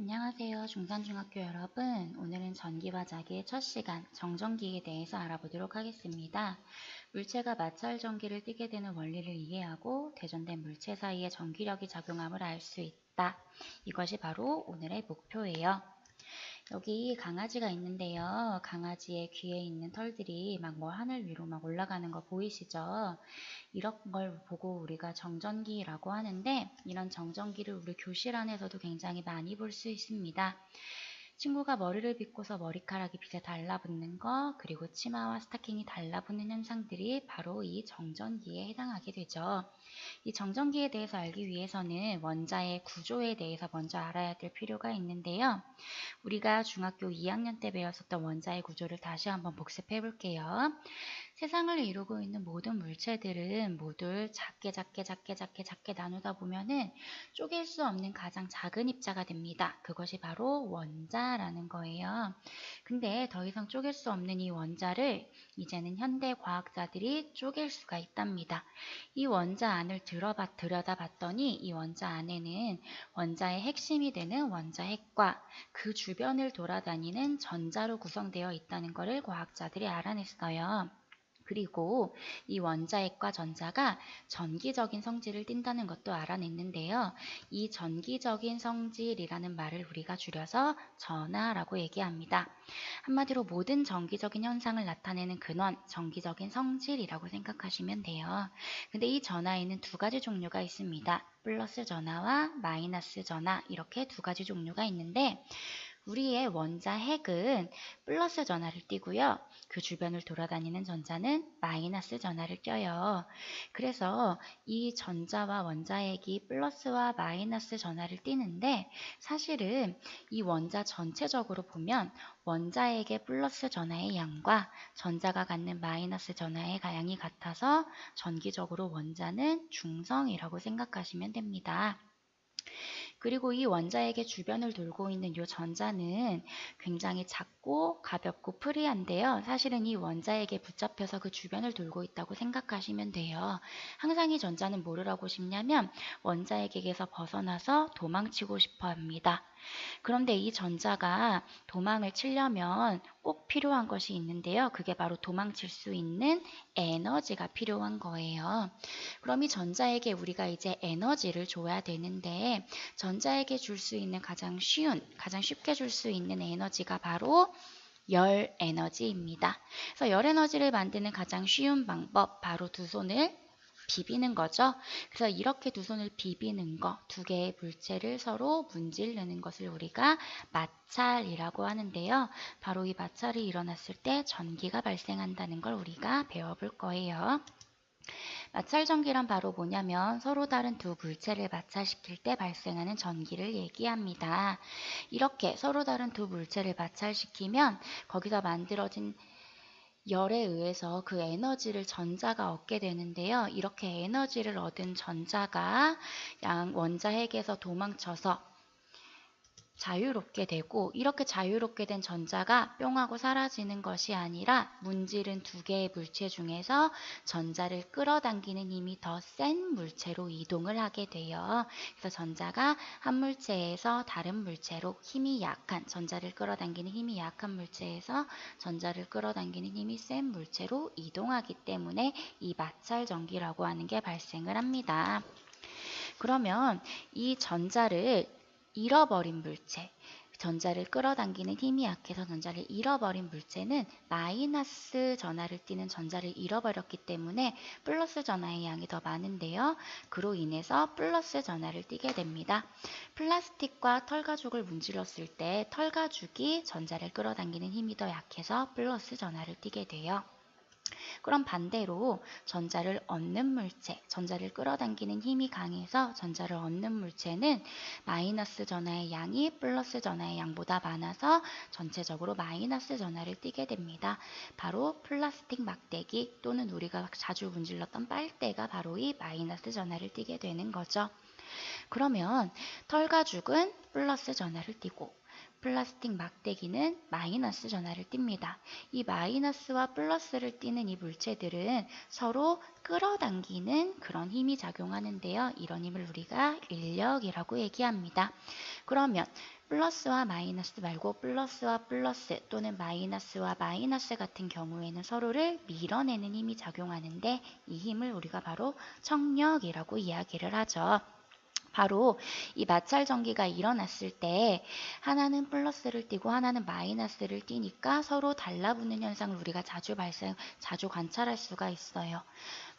안녕하세요. 중산중학교 여러분. 오늘은 전기와 자기의 첫 시간, 정전기에 대해서 알아보도록 하겠습니다. 물체가 마찰 전기를 띠게 되는 원리를 이해하고 대전된 물체 사이에 전기력이 작용함을 알 수 있다. 이것이 바로 오늘의 목표예요. 여기 강아지가 있는데요. 강아지의 귀에 있는 털들이 막 하늘 위로 막 올라가는 거 보이시죠? 이런 걸 보고 우리가 정전기라고 하는데, 이런 정전기를 우리 교실 안에서도 굉장히 많이 볼 수 있습니다. 친구가 머리를 빗고서 머리카락이 빗에 달라붙는 거, 그리고 치마와 스타킹이 달라붙는 현상들이 바로 이 정전기에 해당하게 되죠. 이 정전기에 대해서 알기 위해서는 원자의 구조에 대해서 먼저 알아야 될 필요가 있는데요. 우리가 중학교 2학년 때 배웠었던 원자의 구조를 다시 한번 복습해 볼게요. 세상을 이루고 있는 모든 물체들은 모두 작게 나누다 보면은 쪼갤 수 없는 가장 작은 입자가 됩니다. 그것이 바로 원자라는 거예요. 근데 더 이상 쪼갤 수 없는 이 원자를 이제는 현대 과학자들이 쪼갤 수가 있답니다. 이 원자 안을 들여다봤더니 이 원자 안에는 원자의 핵심이 되는 원자핵과 그 주변을 돌아다니는 전자로 구성되어 있다는 것을 과학자들이 알아냈어요. 그리고 이 원자핵과 전자가 전기적인 성질을 띈다는 것도 알아냈는데요. 이 전기적인 성질이라는 말을 우리가 줄여서 전하라고 얘기합니다. 한마디로 모든 전기적인 현상을 나타내는 근원, 전기적인 성질이라고 생각하시면 돼요. 근데 이 전하에는 두 가지 종류가 있습니다. 플러스 전하와 마이너스 전하, 이렇게 두 가지 종류가 있는데, 우리의 원자핵은 플러스 전하를 띠고요. 그 주변을 돌아다니는 전자는 마이너스 전하를 띄어요. 그래서 이 전자와 원자핵이 플러스와 마이너스 전하를 띠는데, 사실은 이 원자 전체적으로 보면 원자핵의 플러스 전하의 양과 전자가 갖는 마이너스 전하의 양이 같아서 전기적으로 원자는 중성이라고 생각하시면 됩니다. 그리고 이 원자핵의 주변을 돌고 있는 이 전자는 굉장히 작고 가볍고 프리한데요. 사실은 이 원자핵에 붙잡혀서 그 주변을 돌고 있다고 생각하시면 돼요. 항상 이 전자는 뭐를 하고 싶냐면 원자핵에게서 벗어나서 도망치고 싶어 합니다. 그런데 이 전자가 도망을 치려면 꼭 필요한 것이 있는데요. 그게 바로 도망칠 수 있는 에너지가 필요한 거예요. 그럼 이 전자에게 우리가 이제 에너지를 줘야 되는데, 전자에게 줄 수 있는 가장 쉽게 줄 수 있는 에너지가 바로 열 에너지입니다. 그래서 열 에너지를 만드는 가장 쉬운 방법, 바로 두 손을 비비는 거죠. 그래서 이렇게 두 손을 비비는 거, 두 개의 물체를 서로 문지르는 것을 우리가 마찰이라고 하는데요. 바로 이 마찰이 일어났을 때 전기가 발생한다는 걸 우리가 배워볼 거예요. 마찰 전기란 바로 뭐냐면 서로 다른 두 물체를 마찰시킬 때 발생하는 전기를 얘기합니다. 이렇게 서로 다른 두 물체를 마찰시키면 거기서 만들어진 열에 의해서 그 에너지를 전자가 얻게 되는데요. 이렇게 에너지를 얻은 전자가 원자핵에서 도망쳐서 자유롭게 되고, 이렇게 자유롭게 된 전자가 뿅 하고 사라지는 것이 아니라 문지른 두 개의 물체 중에서 전자를 끌어당기는 힘이 더 센 물체로 이동을 하게 돼요. 그래서 전자가 한 물체에서 다른 물체로 전자를 끌어당기는 힘이 약한 물체에서 전자를 끌어당기는 힘이 센 물체로 이동하기 때문에 이 마찰 전기라고 하는 게 발생을 합니다. 그러면 이 전자를 잃어버린 물체, 전자를 끌어당기는 힘이 약해서 전자를 잃어버린 물체는 마이너스 전하를 띠는 전자를 잃어버렸기 때문에 플러스 전하의 양이 더 많은데요. 그로 인해서 플러스 전하를 띠게 됩니다. 플라스틱과 털가죽을 문질렀을 때 털가죽이 전자를 끌어당기는 힘이 더 약해서 플러스 전하를 띠게 돼요. 그럼 반대로 전자를 얻는 물체, 전자를 끌어당기는 힘이 강해서 전자를 얻는 물체는 마이너스 전하의 양이 플러스 전하의 양보다 많아서 전체적으로 마이너스 전하를 띠게 됩니다. 바로 플라스틱 막대기 또는 우리가 자주 문질렀던 빨대가 바로 이 마이너스 전하를 띠게 되는 거죠. 그러면 털가죽은 플러스 전하를 띠고 플라스틱 막대기는 마이너스 전하를 띱니다. 이 마이너스와 플러스를 띠는 이 물체들은 서로 끌어당기는 그런 힘이 작용하는데요. 이런 힘을 우리가 인력이라고 얘기합니다. 그러면 플러스와 마이너스 말고 플러스와 플러스 또는 마이너스와 마이너스 같은 경우에는 서로를 밀어내는 힘이 작용하는데 이 힘을 우리가 바로 청력이라고 이야기를 하죠. 바로 이 마찰 전기가 일어났을 때 하나는 플러스를 띠고 하나는 마이너스를 띠니까 서로 달라붙는 현상을 우리가 자주 관찰할 수가 있어요.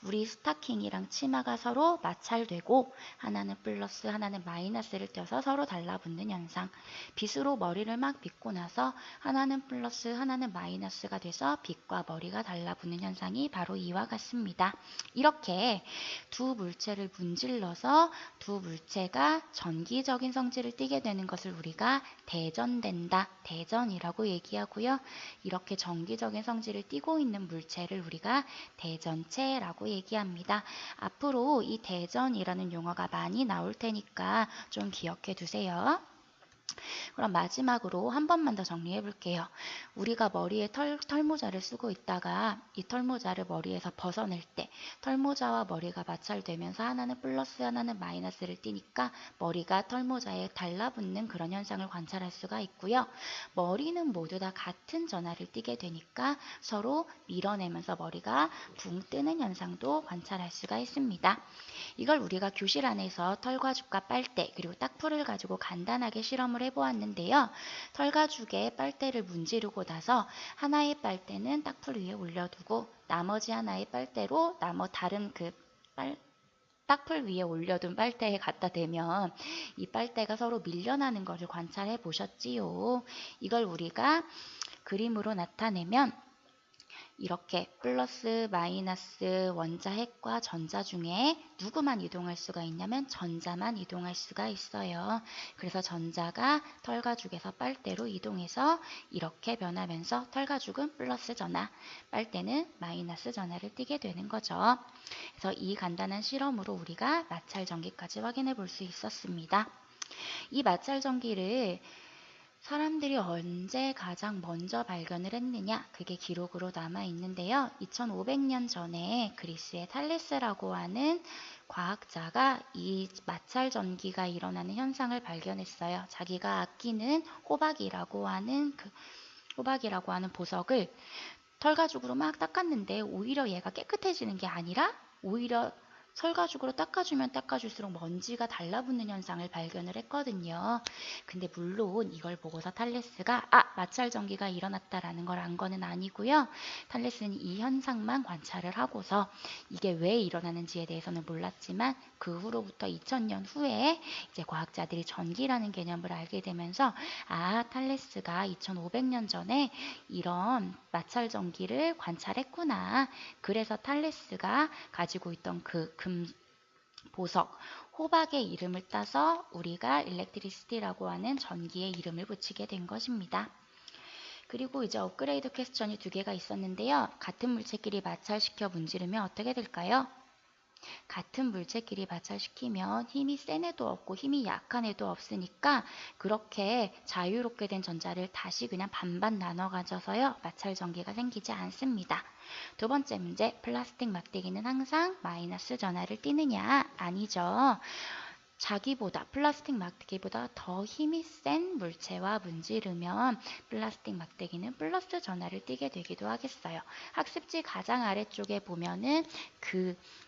우리 스타킹이랑 치마가 서로 마찰되고 하나는 플러스 하나는 마이너스를 떼서 서로 달라붙는 현상. 빗으로 머리를 막 빗고 나서 하나는 플러스 하나는 마이너스가 돼서 빗과 머리가 달라붙는 현상이 바로 이와 같습니다. 이렇게 두 물체를 문질러서 두 물체가 전기적인 성질을 띠게 되는 것을 우리가 대전된다, 대전이라고 얘기하고요. 이렇게 전기적인 성질을 띠고 있는 물체를 우리가 대전체라고 얘기합니다. 앞으로 이 대전이라는 용어가 많이 나올 테니까 좀 기억해 두세요. 그럼 마지막으로 한 번만 더 정리해 볼게요. 우리가 머리에 털모자를 쓰고 있다가 이 털모자를 머리에서 벗어낼 때 털모자와 머리가 마찰되면서 하나는 플러스 하나는 마이너스를 띠니까 머리가 털모자에 달라붙는 그런 현상을 관찰할 수가 있고요. 머리는 모두 다 같은 전하를 띠게 되니까 서로 밀어내면서 머리가 붕 뜨는 현상도 관찰할 수가 있습니다. 이걸 우리가 교실 안에서 털가죽과 빨대 그리고 딱풀을 가지고 간단하게 실험을 해보았는데요. 털가죽에 빨대를 문지르고 나서 하나의 빨대는 딱풀 위에 올려두고 나머지 하나의 빨대로 다른 딱풀 위에 올려둔 빨대에 갖다 대면 이 빨대가 서로 밀려나는 것을 관찰해 보셨지요. 이걸 우리가 그림으로 나타내면 이렇게 플러스 마이너스 원자핵과 전자 중에 누구만 이동할 수가 있냐면 전자만 이동할 수가 있어요. 그래서 전자가 털가죽에서 빨대로 이동해서 이렇게 변하면서 털가죽은 플러스 전하, 빨대는 마이너스 전하를 띠게 되는 거죠. 그래서 이 간단한 실험으로 우리가 마찰 전기까지 확인해 볼 수 있었습니다. 이 마찰 전기를 사람들이 언제 가장 먼저 발견을 했느냐? 그게 기록으로 남아 있는데요. 2500년 전에 그리스의 탈레스라고 하는 과학자가 이 마찰 전기가 일어나는 현상을 발견했어요. 자기가 아끼는 호박이라고 하는 보석을 털가죽으로 막 닦았는데 오히려 얘가 깨끗해지는 게 아니라 오히려 털가죽으로 닦아주면 닦아줄수록 먼지가 달라붙는 현상을 발견을 했거든요. 근데 물론 이걸 보고서 탈레스가 마찰 전기가 일어났다라는 걸 안 거는 아니고요. 탈레스는 이 현상만 관찰을 하고서 이게 왜 일어나는지에 대해서는 몰랐지만 그 후로부터 2000년 후에 이제 과학자들이 전기라는 개념을 알게 되면서 탈레스가 2500년 전에 이런 마찰 전기를 관찰했구나. 그래서 탈레스가 가지고 있던 그 보석, 호박의 이름을 따서 우리가 일렉트리시티라고 하는 전기의 이름을 붙이게 된 것입니다. 그리고 이제 업그레이드 퀘스천이 두 개가 있었는데요. 같은 물체끼리 마찰시켜 문지르면 어떻게 될까요? 같은 물체끼리 마찰시키면 힘이 센 애도 없고 힘이 약한 애도 없으니까 그렇게 자유롭게 된 전자를 다시 그냥 반반 나눠 가져서요. 마찰 전기가 생기지 않습니다. 두 번째 문제, 플라스틱 막대기는 항상 마이너스 전하를 띠느냐? 아니죠. 플라스틱 막대기보다 더 힘이 센 물체와 문지르면 플라스틱 막대기는 플러스 전하를 띠게 되기도 하겠어요. 학습지 가장 아래쪽에 보면은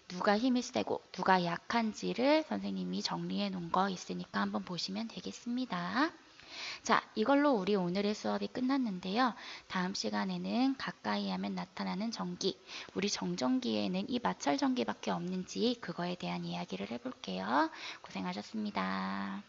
누가 힘이 세고 누가 약한지를 선생님이 정리해 놓은 거 있으니까 한번 보시면 되겠습니다. 자, 이걸로 우리 오늘의 수업이 끝났는데요. 다음 시간에는 가까이 하면 나타나는 전기, 우리 정전기에는 이 마찰 전기밖에 없는지 그거에 대한 이야기를 해볼게요. 고생하셨습니다.